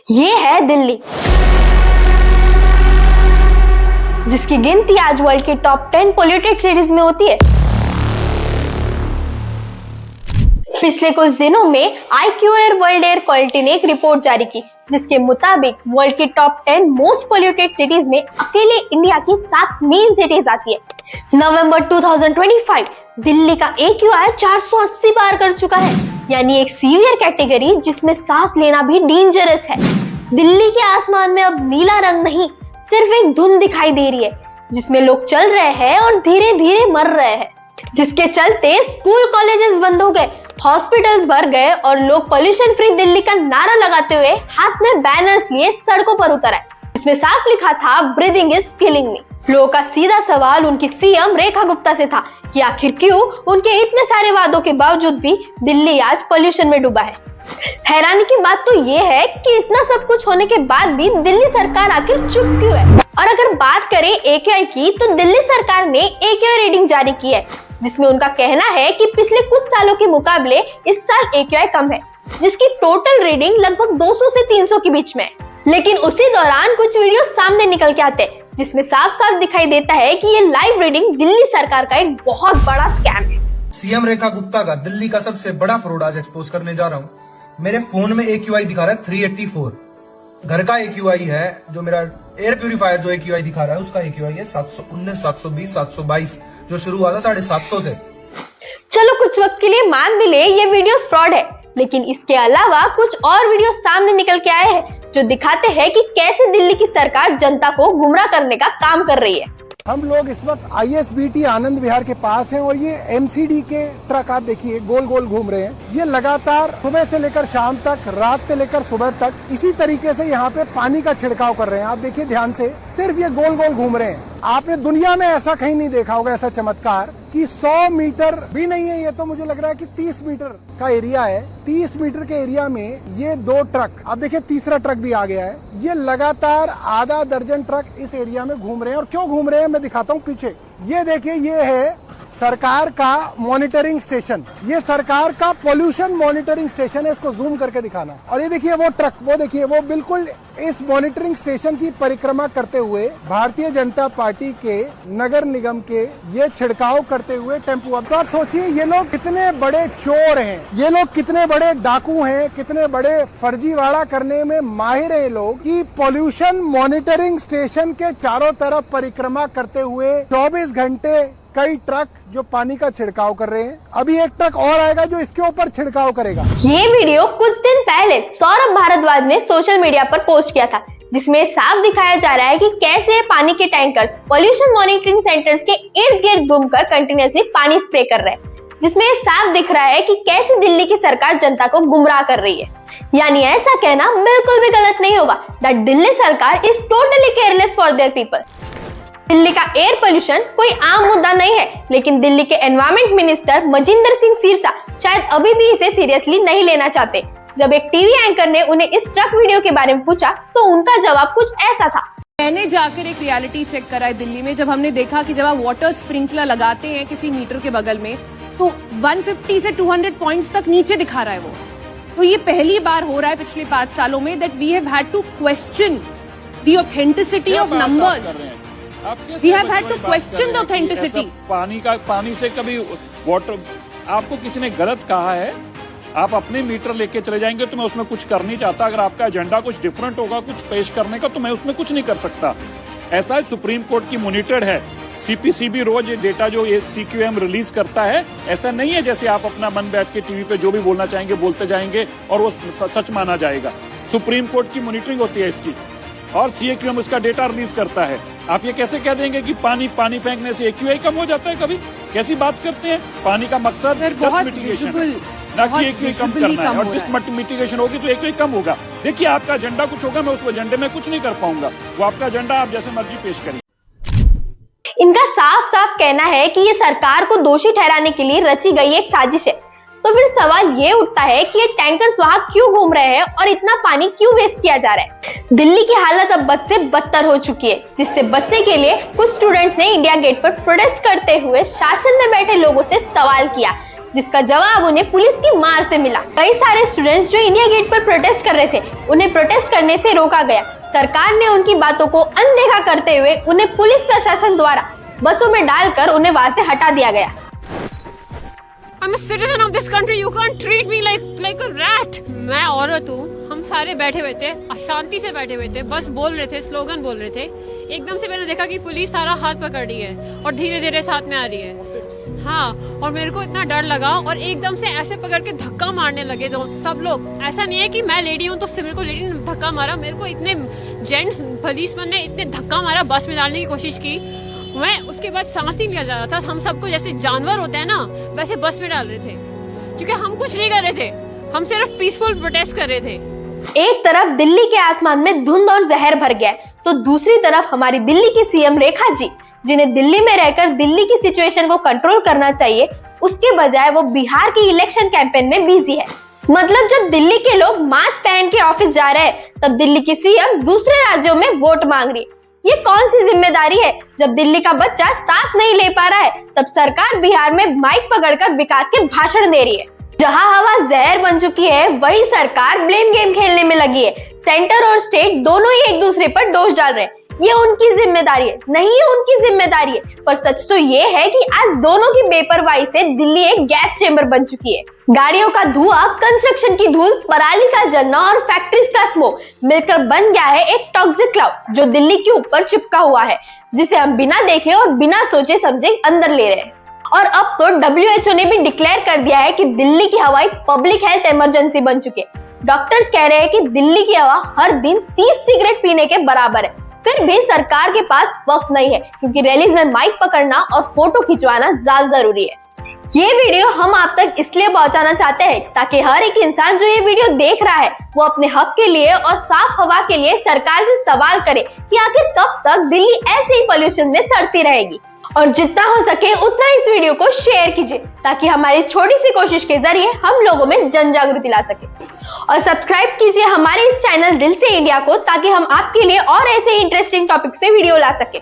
ये है दिल्ली, जिसकी गिनती आज वर्ल्ड की टॉप 10 पोल्यूटेड सिटीज में होती है। पिछले कुछ दिनों में IQAir वर्ल्ड एयर क्वालिटी ने एक रिपोर्ट जारी की, जिसके मुताबिक वर्ल्ड की टॉप 10 मोस्ट पोल्यूटेड सिटीज में अकेले इंडिया की 7 मेन सिटीज आती है। नवंबर 2025 दिल्ली का AQI 480 पार कर चुका है, यानी एक सीवियर कैटेगरी जिसमें सांस लेना भी डेंजरस है। दिल्ली के आसमान में अब नीला रंग नहीं, सिर्फ एक धुंध दिखाई दे रही है, जिसमें लोग चल रहे हैं और धीरे धीरे मर रहे हैं, जिसके चलते स्कूल कॉलेजेस बंद हो गए, हॉस्पिटल्स भर गए और लोग पोल्यूशन फ्री दिल्ली का नारा लगाते हुए हाथ में बैनर्स लिए सड़कों पर उतर आए, जिसमें साफ लिखा था ब्रीदिंग इज किलिंग मी। लोगों का सीधा सवाल उनकी CM रेखा गुप्ता से था कि आखिर क्यों उनके इतने सारे वादों के बावजूद भी दिल्ली आज पोल्यूशन में डूबा है। हैरानी की बात तो ये है कि इतना सब कुछ होने के बाद भी दिल्ली सरकार आखिर चुप क्यों है। और अगर बात करें AQI की, तो दिल्ली सरकार ने AQI रीडिंग जारी की है, जिसमें उनका कहना है कि पिछले कुछ सालों के मुकाबले इस साल AQI कम है, जिसकी टोटल रीडिंग लगभग 200 से 300 के बीच में है। लेकिन उसी दौरान कुछ वीडियो सामने निकल के आते हैं, जिसमें साफ साफ दिखाई देता है कि ये लाइव रीडिंग दिल्ली सरकार का एक बहुत बड़ा स्कैम है। CM रेखा गुप्ता का दिल्ली का सबसे बड़ा फ्रॉड आज एक्सपोज करने जा रहा हूँ। मेरे फोन में AQI दिखा रहा है 384, घर का AQI है, जो मेरा एयर प्यूरिफायर जो AQI दिखा रहा है उसका AQI है 719, 720, 722, जो शुरू हुआ था 750 से। चलो कुछ वक्त के लिए मान भी ले ये वीडियोस फ्रॉड है, लेकिन इसके अलावा कुछ और वीडियो सामने निकल के आए हैं जो दिखाते हैं कि कैसे दिल्ली की सरकार जनता को गुमराह करने का काम कर रही है। हम लोग इस वक्त ISBT आनंद विहार के पास हैं और ये MCD के ट्रक आप देखिए गोल गोल घूम रहे हैं। ये लगातार सुबह से लेकर शाम तक, रात से लेकर सुबह तक इसी तरीके से यहाँ पे पानी का छिड़काव कर रहे हैं। आप देखिए ध्यान से, सिर्फ ये गोल गोल घूम रहे हैं। आपने दुनिया में ऐसा कहीं नहीं देखा होगा ऐसा चमत्कार कि 100 मीटर भी नहीं है, ये तो मुझे लग रहा है कि 30 मीटर का एरिया है। 30 मीटर के एरिया में ये 2 ट्रक, आप देखिए तीसरा ट्रक भी आ गया है। ये लगातार आधा दर्जन ट्रक इस एरिया में घूम रहे हैं। और क्यों घूम रहे हैं मैं दिखाता हूँ पीछे। ये देखिए, ये है सरकार का मॉनिटरिंग स्टेशन, ये सरकार का पोल्यूशन मॉनिटरिंग स्टेशन है। इसको जूम करके दिखाना। और ये देखिए वो ट्रक, वो देखिए वो बिल्कुल इस मॉनिटरिंग स्टेशन की परिक्रमा करते हुए भारतीय जनता पार्टी के नगर निगम के ये छिड़काव करते हुए टेम्पो। अब तो आप सोचिए ये लोग कितने बड़े चोर हैं, ये लोग कितने बड़े डाकू हैं, कितने बड़े फर्जीवाड़ा करने में माहिर है लोग, कि पोल्यूशन मॉनिटरिंग स्टेशन के चारों तरफ परिक्रमा करते हुए 24 घंटे कई ट्रक जो पानी का छिड़काव कर रहे हैं। अभी एक ट्रक और आएगा जो इसके ऊपर छिड़काव करेगा। ये वीडियो कुछ दिन पहले सौरभ भारद्वाज ने सोशल मीडिया पर पोस्ट किया था, जिसमें साफ दिखाया जा रहा है कि कैसे पानी के टैंकर्स पोल्यूशन मॉनिटरिंग सेंटर्स के इर्द गिर्द घूमकर कंटिन्यूअसली पानी स्प्रे कर रहे हैं, जिसमें साफ दिख रहा है कि कैसे दिल्ली की सरकार जनता को गुमराह कर रही है। यानी ऐसा कहना बिल्कुल भी गलत नहीं होगा दैट दिल्ली सरकार is totally careless for their people. Delhi का एयर पोल्यूशन कोई आम मुद्दा नहीं है, लेकिन दिल्ली के एनवायरमेंट मिनिस्टर मजिंदर सिंह सिरसा शायद अभी भी इसे सीरियसली नहीं लेना चाहते। जब एक टीवी एंकर ने उन्हें इस ट्रक वीडियो के बारे में पूछा, तो उनका जवाब कुछ ऐसा था। मैंने जाकर एक रियलिटी चेक करा है दिल्ली में, जब हमने देखा कि जब आप वाटर स्प्रिंकलर लगाते हैं किसी मीटर के बगल में, तो 150 से 200 पॉइंट्स तक नीचे दिखा रहा है वो। तो ये पहली बार हो रहा है पिछले 5 सालों में that we have had to question the authenticity of numbers. We have had to question the authenticity. पानी से कभी वाटर आपको किसी ने गलत कहा है, आप अपने मीटर लेके चले जाएंगे तो मैं उसमें कुछ कर नहीं चाहता। अगर आपका एजेंडा कुछ डिफरेंट होगा कुछ पेश करने का, तो मैं उसमें कुछ नहीं कर सकता। ऐसा है, सुप्रीम कोर्ट की मॉनिटर्ड है। CPC भी रोज डेटा जो ये CQM रिलीज करता है, ऐसा नहीं है जैसे आप अपना मन बैठ के टीवी पे जो भी बोलना चाहेंगे बोलते जाएंगे और वो सच माना जाएगा। सुप्रीम कोर्ट की मॉनिटरिंग होती है इसकी, और CAQM उसका डेटा रिलीज करता है। आप ये कैसे कह देंगे कि पानी फेंकने से AQI कम हो जाता है? कभी कैसी बात करते हैं? पानी का मकसद डस्ट मिटिगेशन है, ना कि AQI कम करना है। और डस्ट मिटिगेशन होगी तो AQI कम होगा। देखिए आपका एजेंडा कुछ होगा, मैं उस एजेंडे में कुछ नहीं कर पाऊंगा। वो आपका एजेंडा आप जैसे मर्जी पेश करिए। इनका साफ साफ कहना है कि ये सरकार को दोषी ठहराने के लिए रची गई एक साजिश है। तो फिर सवाल ये उठता है कि ये टैंकर्स वहां क्यों घूम रहे हैं और इतना पानी क्यों वेस्ट किया जा रहा है। दिल्ली की हालत अब बद से बदतर हो चुकी है, जिससे बचने के लिए कुछ स्टूडेंट्स ने इंडिया गेट पर प्रोटेस्ट करते हुए शासन में बैठे लोगों से सवाल किया जिसका जवाब उन्हें पुलिस की मार से मिला। कई सारे स्टूडेंट्स जो इंडिया गेट पर प्रोटेस्ट कर रहे थे, उन्हें प्रोटेस्ट करने से रोका गया। सरकार ने उनकी बातों को अनदेखा करते हुए उन्हें पुलिस प्रशासन द्वारा बसों में डालकर उन्हें वहां से हटा दिया गया। I'm a citizen of this country. You can't treat me like a rat. मैं औरत हूँ, हम सारे बैठे हुए थे, अशांति से बैठे हुए थे, बस बोल रहे थे, स्लोगन बोल रहे थे। एकदम से मैंने देखा कि पुलिस सारा हाथ पकड़ रही है और धीरे धीरे साथ में आ रही है। हाँ, और मेरे को इतना डर लगा और एकदम से ऐसे पकड़ के धक्का मारने लगे सब लोग। ऐसा नहीं है कि मैं लेडी हूँ तो मेरे को लेडी ने धक्का मारा, मेरे को इतने जेंट्स पुलिसमैन ने इतने धक्का मारा, बस में डालने की कोशिश की। मैं उसके बाद सांस नहीं लिया जा रहा था। हम सबको जैसे जानवर होते हैं ना, वैसे बस में डाल रहे थे, क्योंकि हम कुछ नहीं कर रहे थे, हम सिर्फ पीसफुल प्रोटेस्ट कर रहे थे। एक तरफ दिल्ली के आसमान में धुंध और जहर भर गया है, तो दूसरी तरफ हमारी दिल्ली की सीएम रेखा जी, जिन्हें दिल्ली में रहकर दिल्ली की सिचुएशन को कंट्रोल करना चाहिए, उसके बजाय वो बिहार की इलेक्शन कैंपेन में बिजी है। मतलब जब दिल्ली के लोग मास्क पहन के ऑफिस जा रहे हैं, तब दिल्ली की सीएम दूसरे राज्यों में वोट मांग रही है। ये कौन सी जिम्मेदारी है? जब दिल्ली का बच्चा सांस नहीं ले पा रहा है, तब सरकार बिहार में माइक पकड़कर विकास के भाषण दे रही है। जहां हवा जहर बन चुकी है, वही सरकार ब्लेम गेम खेलने में लगी है। सेंटर और स्टेट दोनों ही एक दूसरे पर दोष डाल रहे हैं। ये उनकी जिम्मेदारी है, नहीं ये उनकी जिम्मेदारी है। पर सच तो ये है कि आज दोनों की बेपरवाही से दिल्ली एक गैस चेंबर बन चुकी है। गाड़ियों का धुआं, कंस्ट्रक्शन की धूल, पराली का जलना और फैक्ट्रीज का स्मोक मिलकर बन गया है एक टॉक्सिक क्लाउड, जो दिल्ली के ऊपर चिपका हुआ है, जिसे हम बिना देखे और बिना सोचे समझे अंदर ले रहे हैं। और अब तो WHO ने भी डिक्लेयर कर दिया है कि दिल्ली की हवा एक पब्लिक हेल्थ इमरजेंसी बन चुकी है। डॉक्टर्स कह रहे हैं कि दिल्ली की हवा हर दिन 30 सिगरेट पीने के बराबर है। फिर भी सरकार के पास वक्त नहीं है, क्योंकि रैलीज में माइक पकड़ना और फोटो खिंचवाना ज्यादा जरूरी है। ये वीडियो हम आप तक इसलिए पहुंचाना चाहते हैं ताकि हर एक इंसान जो ये वीडियो देख रहा है, वो अपने हक के लिए और साफ हवा के लिए सरकार से सवाल करे कि आखिर कब तक दिल्ली ऐसे ही पोल्यूशन में सड़ती रहेगी। और जितना हो सके उतना इस वीडियो को शेयर कीजिए, ताकि हमारी इस छोटी सी कोशिश के जरिए हम लोगों में जन जागृति ला सके। और सब्सक्राइब कीजिए हमारे इस चैनल दिल से इंडिया को, ताकि हम आपके लिए और ऐसे इंटरेस्टिंग टॉपिक्स पे वीडियो ला सके।